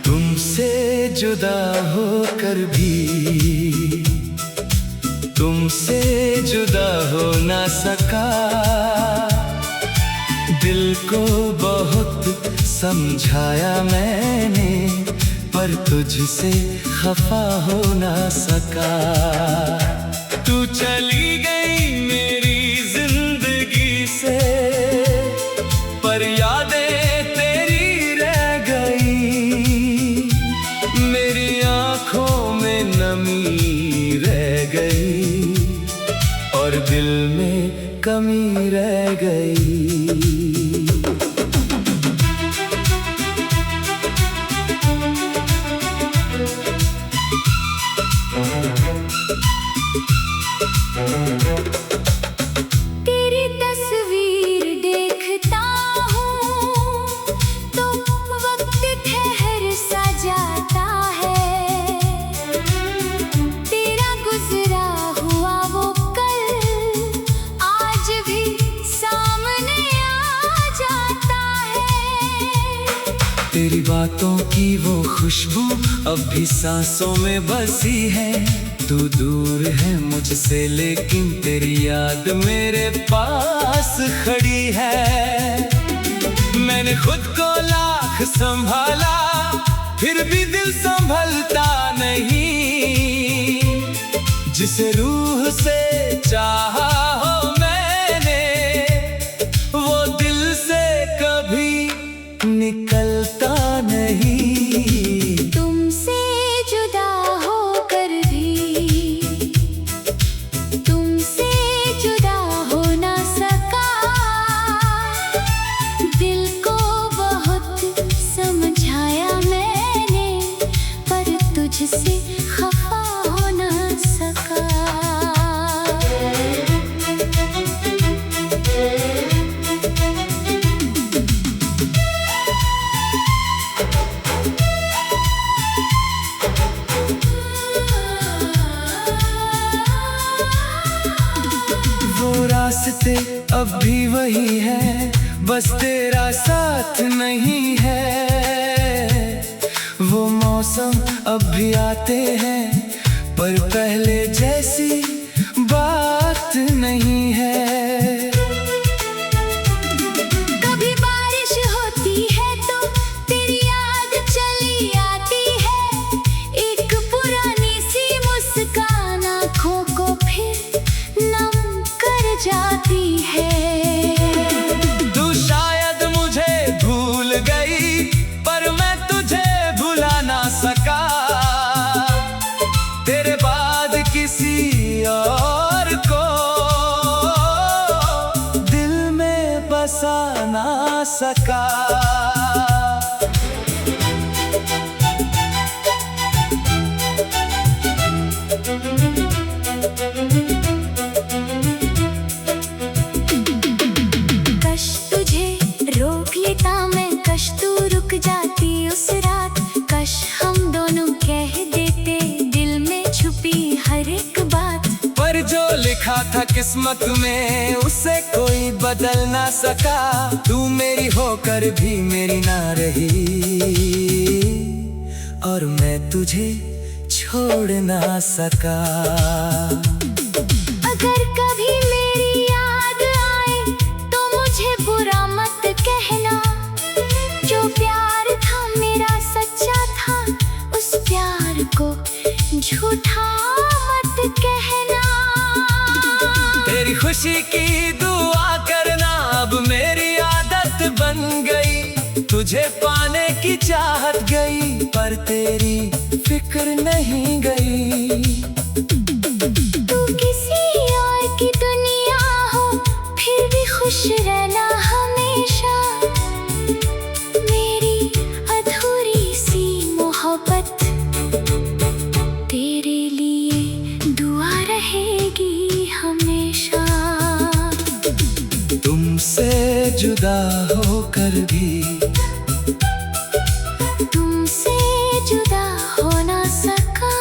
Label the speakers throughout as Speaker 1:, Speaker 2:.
Speaker 1: तुमसे जुदा होकर भी तुमसे जुदा हो ना सका। दिल को बहुत समझाया मैंने, पर तुझसे खफा हो ना सका। तू चली गई मेरी जिंदगी से, पर यादें तेरी रह गई। मेरी आंखों में नमी रह गई और दिल में कमी रह गई।
Speaker 2: तेरी तस्वीर देखता हूँ तो वक्त ठहर सा जाता है। तेरा गुजरा हुआ वो कल आज भी सामने आ जाता है।
Speaker 1: तेरी बातों की वो खुशबू अब भी सांसों में बसी है। तू दूर है मुझसे लेकिन तेरी याद मेरे पास खड़ी है। मैंने खुद को लाख संभाला फिर भी दिल संभलता नहीं। जिसे रूह से चाहा हो मैंने, वो दिल से कभी निकलता नहीं।
Speaker 2: तुमसे जुदा होकर भी तुमसे जुदा हो ना सका। दिल को बहुत समझाया मैंने, पर तुझसे खफा हो ना सका।
Speaker 1: रास्ते अब भी वही है, बस तेरा साथ नहीं है। वो मौसम अब भी आते हैं, पर पहले जैसी बात नहीं है।
Speaker 2: कभी बारिश होती है तो तेरी याद चली आती है। एक पुरानी सी मुस्कान आँखों को फिर नम कर जाती है।
Speaker 1: तू शायद मुझे भूल गई, पर मैं तुझे भुला ना सका। तेरे बाद किसी और को दिल में बसा ना सका।
Speaker 2: कश तुझे रोक लेता मैं, कश तू रुक जाती उस रात। कश हम दोनों कह देते दिल में छुपी हर एक बात।
Speaker 1: पर जो लिखा था किस्मत में उसे कोई बदल ना सका। तू मेरी होकर भी मेरी ना रही, और मैं तुझे छोड़ ना सका।
Speaker 2: अगर कभी मेरी याद आए तो मुझे बुरा मत कहना। जो प्यार था मेरा सच्चा था, उस प्यार को झूठा मत कहना।
Speaker 1: तेरी खुशी की दुआ करना अब मेरी आदत बन गई। तुझे पाने की चाहत गई, पर तेरी फिक्र नहीं गई।
Speaker 2: तू किसी और की दुनिया हो फिर भी खुश रहना हमेशा। मेरी अधूरी सी मोहब्बत तेरे लिए दुआ रहेगी हमेशा।
Speaker 1: तुमसे जुदा होकर भी
Speaker 2: तुमसे जुदा हो ना सका।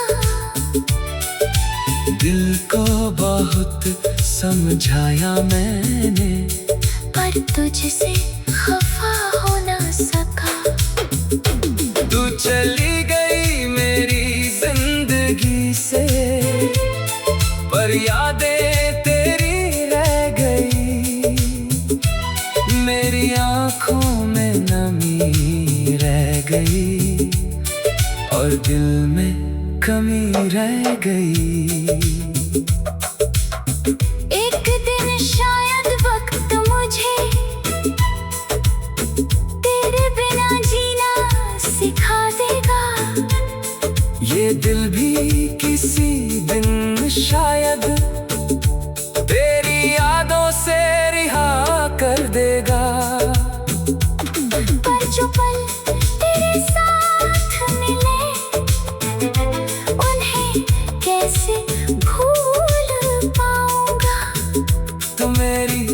Speaker 1: दिल को बहुत समझाया मैंने,
Speaker 2: पर तुझसे खफा हो ना
Speaker 1: आँखों में नमी रह गई और दिल में कमी रह गई।
Speaker 2: एक दिन शायद वक्त मुझे तेरे बिना जीना सिखा देगा।
Speaker 1: ये दिल भी किसी दिन शायद तेरी यादों से रिहा कर देगा।
Speaker 2: पर जो पल तेरे साथ मिले उन्हें कैसे भूल पाऊंगा।
Speaker 1: तू मेरी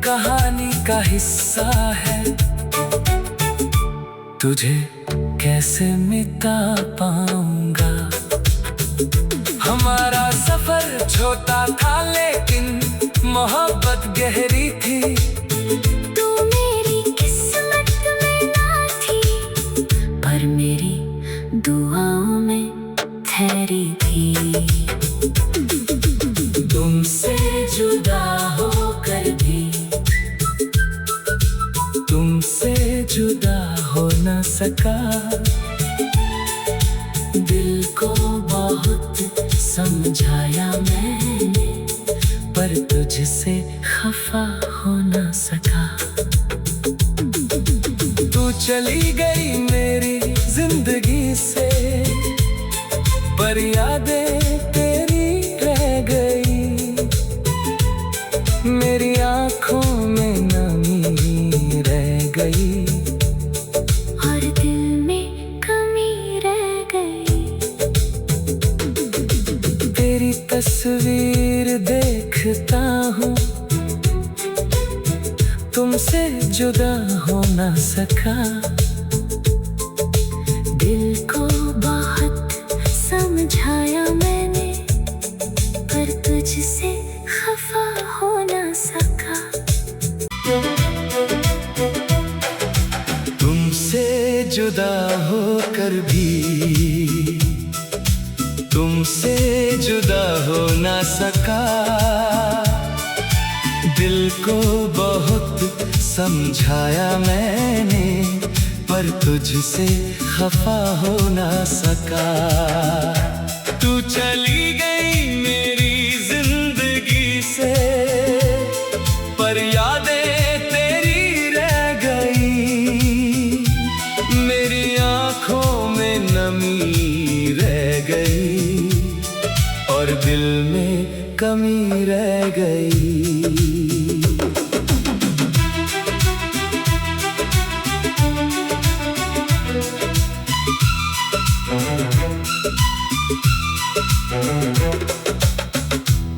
Speaker 1: कहानी का हिस्सा है, तुझे कैसे मिटा पाऊंगा। हमारा सफर छोटा था लेकिन मोहब्बत गहरी थी।
Speaker 2: तू मेरी किस्मत में ना थी पर मेरी दुआओं में ठहरी थी।
Speaker 1: तुमसे जुदा होकर भी तुमसे जुदा हो न सका। दिल को बहुत समझाया मैंने पर तुझसे खफा हो न सका। तू चली गई मेरी जिंदगी से पर यादें तेरी रह गई। मेरी आँखों में नमी रह गई
Speaker 2: और दिल में कमी रह गई।
Speaker 1: तेरी तस्वीर देखता हूँ, तुमसे जुदा हो न सका।
Speaker 2: दिल को बहुत समझाया मैंने पर तुझसे खफा हो न सका।
Speaker 1: तुमसे जुदा होकर भी तुमसे जुदा हो न सका। दिल को बहुत समझाया मैंने पर तुझसे खफा हो न सका। तू चली गई मेरी जिंदगी से पर यादें तेरी रह गई। मेरी आँखों में नमी रह गई और दिल में कमी रह गई।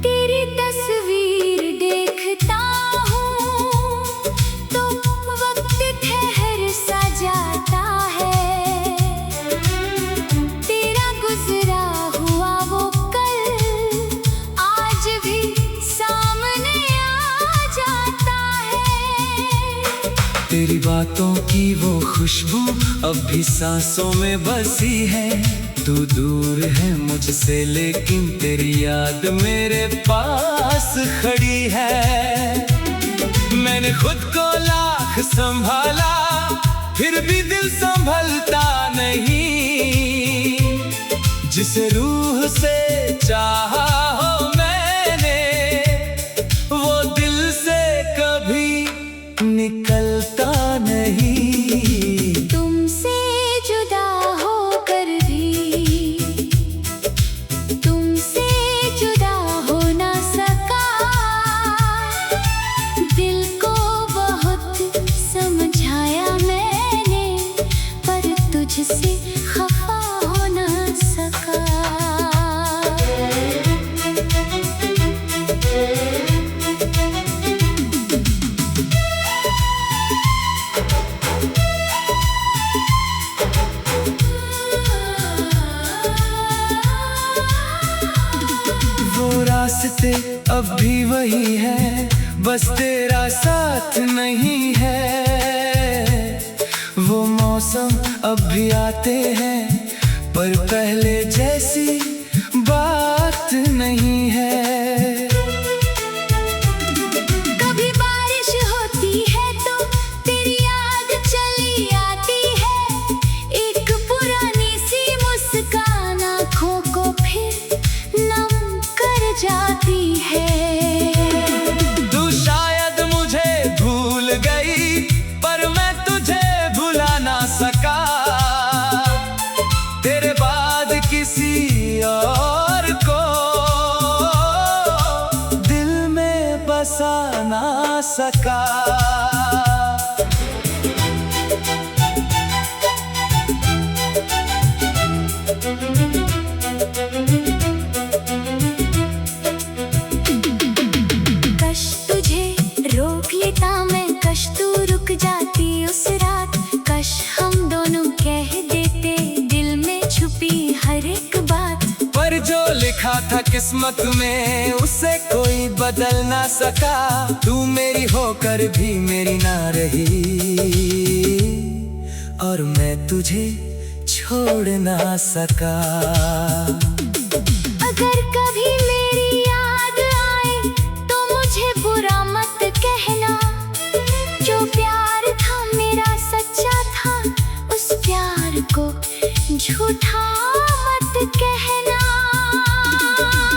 Speaker 2: तेरी तस्वीर देखता हूँ तो वक्त ठहर सा जाता है। तेरा गुजरा हुआ वो कल आज भी सामने आ जाता है।
Speaker 1: तेरी बातों की वो खुशबू अब भी सांसों में बसी है। तू दूर है मुझसे लेकिन तेरी याद मेरे पास खड़ी है। मैंने खुद को लाख संभाला फिर भी दिल संभलता नहीं। जिसे रूह से चाहा हो मैंने वो दिल से कभी निकलता नहीं।
Speaker 2: तुमसे जुदा होकर भी तुमसे जुदा हो न सका। दिल को बहुत समझाया मैंने पर तुझसे खफा हो न सका।
Speaker 1: रास्ते अब भी वही है बस तेरा साथ नहीं है। वो मौसम अब भी आते हैं पर पहले जैसी बात नहीं है।
Speaker 2: कभी बारिश होती है तो तेरी याद
Speaker 1: सका।
Speaker 2: कश तुझे रोक लेता मैं, कश तू रुक जाती उस रात, कश हम दोनों कह देते दिल में छुपी हर एक बात।
Speaker 1: पर जो लिखा था किस्मत में उसे कोई बदल ना सका। तू मेरी होकर भी मेरी ना रही और मैं तुझे छोड़ ना सका।
Speaker 2: अगर कभी मेरी याद आए तो मुझे बुरा मत कहना, जो प्यार था मेरा सच्चा था उस प्यार को झूठा मत कहना।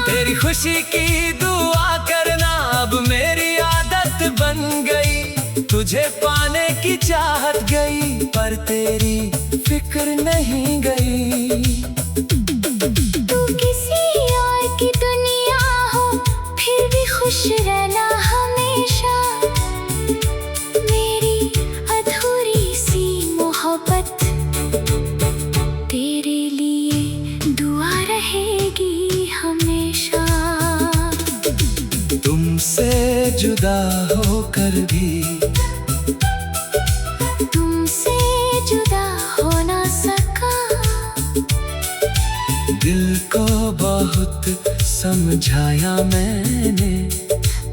Speaker 1: तेरी खुशी की दुआ करना अब मेरी आदत बन गई। तुझे पाने की चाहत गई पर तेरी फिक्र नहीं गई।
Speaker 2: तू किसी और की दुनिया हो फिर भी खुश रहना हमेशा। मेरी अधूरी सी मोहब्बत तेरे लिए दुआ रहेगी हमेशा।
Speaker 1: तुमसे जुदा होकर भी
Speaker 2: तुमसे जुदा हो ना सका।
Speaker 1: दिल को बहुत समझाया मैंने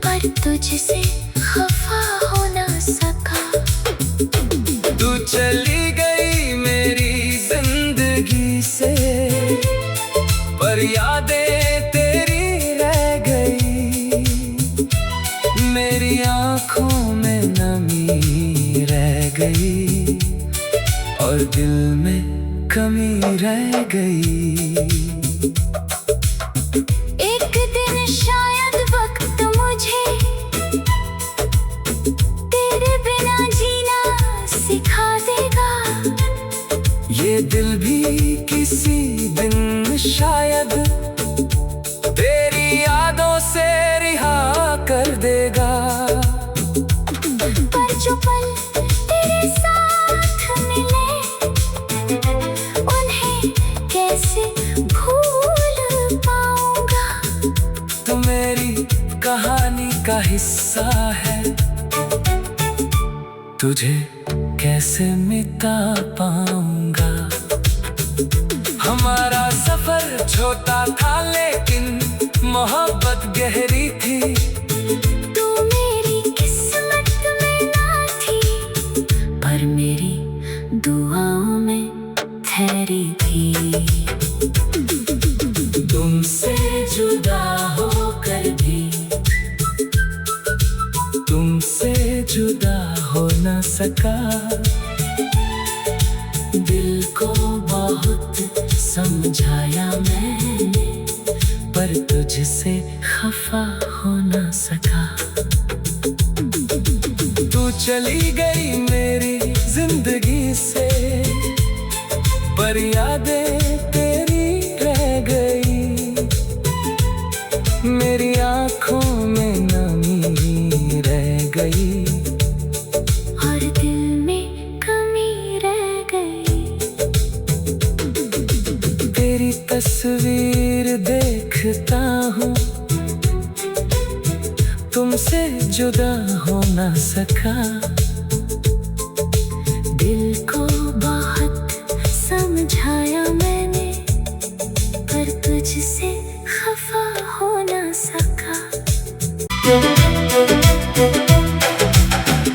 Speaker 2: पर तुझसे खफा हो ना सका।
Speaker 1: तू चली गई मेरी जिंदगी से पर यादें तेरी रह गई। मेरी आँखों में नमी रह गई और दिल में कमी रह गई।
Speaker 2: एक दिन शायद वक्त मुझे तेरे बिना जीना सिखा देगा।
Speaker 1: ये दिल भी किसी दिन शायद तेरी यादों से रिहा कर देगा।
Speaker 2: पर जो पल तेरे साथ मिले उन्हें कैसे भूल पाऊंगा।
Speaker 1: तू मेरी कहानी का हिस्सा है, तुझे कैसे मिटा पाऊंगा। हमारा सफर छोटा था लेकिन मोहब्बत गहरी थी।
Speaker 2: तू मेरी किस्मत में ना थी पर मेरी दुआओं में ठहरी थी।
Speaker 1: तुमसे जुदा होकर भी तुमसे जुदा हो न सका। दिल को बहुत समझाया मैंने पर तुझसे खफा हो न सका। तू चली गई मेरी जिंदगी से पर यादें तेरी रह गई। मेरी आँखों में नमी रह गई
Speaker 2: और दिल में कमी रह गई।
Speaker 1: तेरी तस्वीर देखता हूँ तुमसे जुदा हो ना सका।
Speaker 2: दिल को बहुत समझाया मैंने पर तुझसे खफा हो ना सका।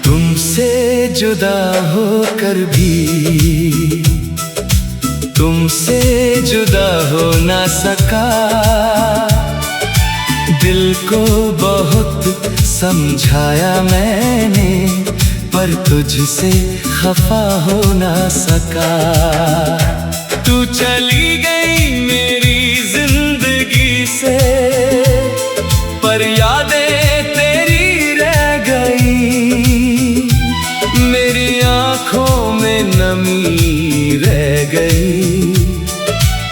Speaker 1: तुमसे जुदा होकर भी तुमसे जुदा हो ना सका। दिल को बहुत समझाया मैंने पर तुझसे खफा हो ना सका। तू चली गई मेरी जिंदगी से पर यादें तेरी रह गई। मेरी आँखों में नमी रह गई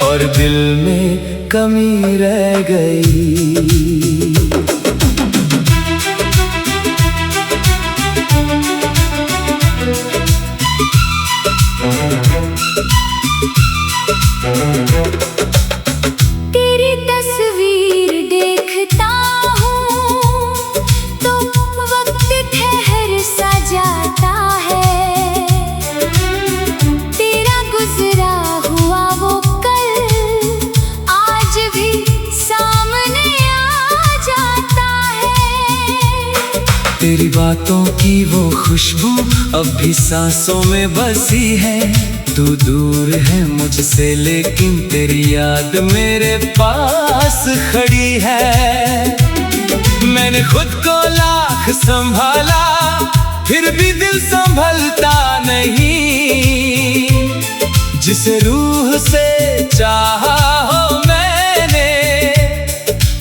Speaker 1: और दिल में कमी रह गई।
Speaker 2: तेरी तस्वीर देखता हूँ तो वक्त ठहर सा जाता है। तेरा गुजरा हुआ वो कल आज भी सामने आ जाता है।
Speaker 1: तेरी बातों की वो खुशबू अब भी सांसों में बसी है। तू दूर है मुझसे लेकिन तेरी याद मेरे पास खड़ी है। मैंने खुद को लाख संभाला फिर भी दिल संभलता नहीं। जिसे रूह से चाहा हो मैंने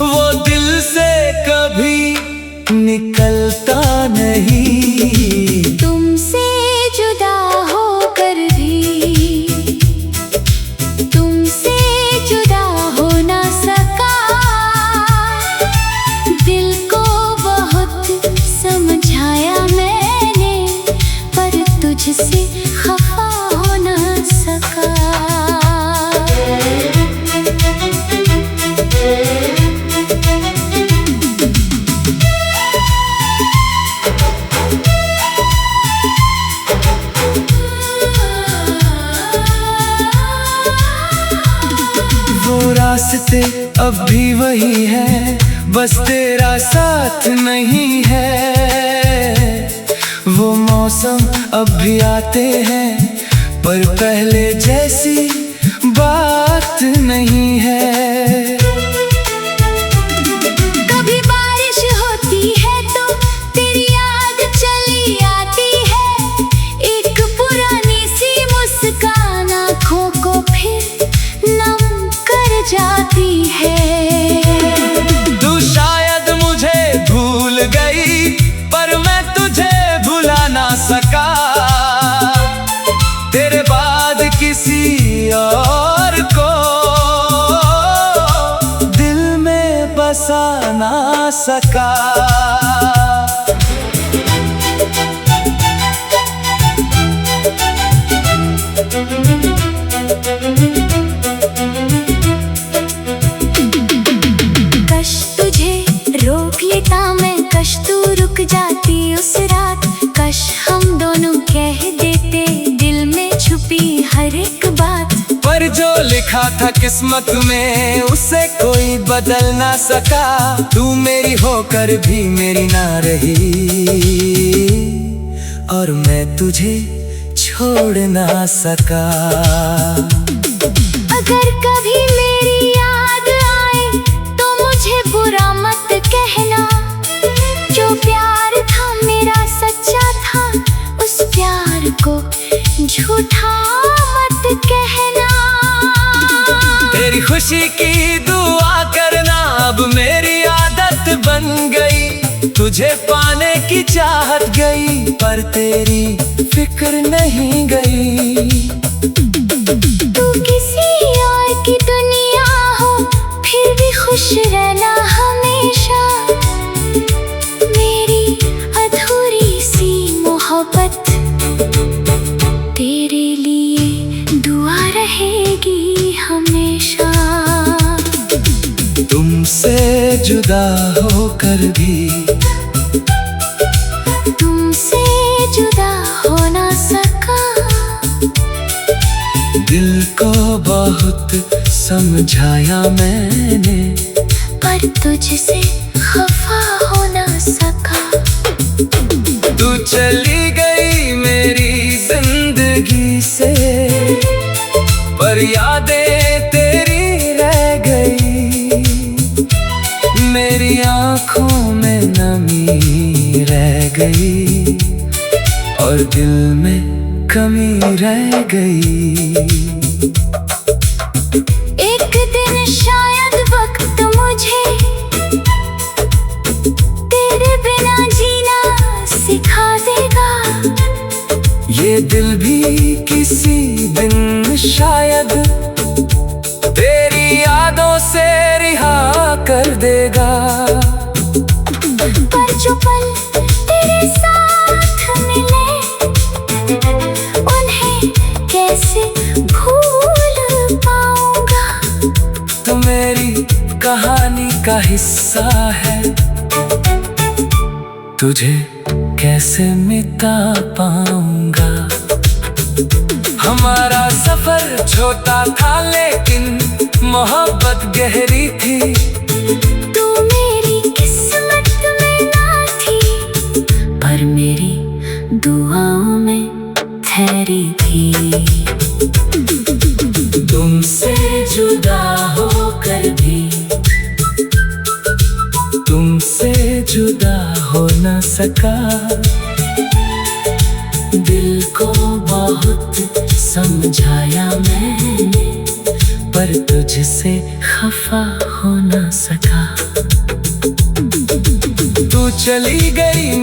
Speaker 1: वो दिल से कभी निकलता नहीं।
Speaker 2: तुमसे जुदा होकर भी तुमसे जुदा हो ना सका। दिल को बहुत समझाया मैंने पर तुझसे खफा हो ना सका।
Speaker 1: वो रास्ते अब भी वही है बस तेरा साथ नहीं है। वो मौसम अब भी आते हैं पर पहले जैसी बात नहीं है।
Speaker 2: कभी बारिश होती है तो तेरी याद चली आती है। एक पुरानी सी मुस्कान आँखों को फिर नम कर जाती है।
Speaker 1: तू शायद मुझे भूल गई पर मैं तुझे भुला ना सका। तेरे बाद किसी और को दिल में बसा ना सका।
Speaker 2: कश तुझे रोक लेता मैं कश तू रुक जाती उस रात। कश हम दोनों कह देते दिल में छुपी हर एक बात।
Speaker 1: पर जो लिखा था किस्मत में उसे कोई बदल ना सका। तू मेरी होकर भी मेरी ना रही और मैं तुझे छोड़ ना सका।
Speaker 2: अगर कभी मेरी याद आए तो मुझे बुरा मत कहना। जो प्यार था मेरा सच्चा था उस प्यार को झूठा मत कहना।
Speaker 1: तेरी खुशी की दुआ करना अब मेरी आदत बन गई। तुझे पाने की चाहत गई पर तेरी फिक्र नहीं गई।
Speaker 2: तू किसी और की दुनिया हो फिर भी खुश रहना हमेशा। मेरी अधूरी सी मोहब्बत तेरे लिए दुआ रहेगी हमेशा।
Speaker 1: तुमसे जुदा होकर भी
Speaker 2: तुमसे जुदा हो ना सका।
Speaker 1: दिल को बहुत समझाया मैंने
Speaker 2: पर तुझसे खफा हो ना सका।
Speaker 1: तू चली गई मेरी जिंदगी से पर यादें तेरी रह गई। मेरी आँखों में नमी रह गई और दिल में कमी रह गई।
Speaker 2: एक दिन शायद वक्त मुझे तेरे बिना जीना सिखा देगा।
Speaker 1: ये दिल भी किसी दिन शायद तेरी यादों से रिहा कर देगा।
Speaker 2: पर जो पल तेरे साथ मिले उन्हें कैसे भूल पाऊंगा।
Speaker 1: तू मेरी कहानी का हिस्सा है, तुझे कैसे मिटा पाऊंगा। हमारा सफर छोटा था लेकिन मोहब्बत गहरी थी।
Speaker 2: तू मेरी किस्मत में ना थी, पर मेरी दुआओं में ठहरी थी।
Speaker 1: तुमसे जुदा होकर भी तुमसे जुदा हो न सका। दिल को बहुत समझाया मैंने, पर तुझसे खफा हो न सका। तू चली गई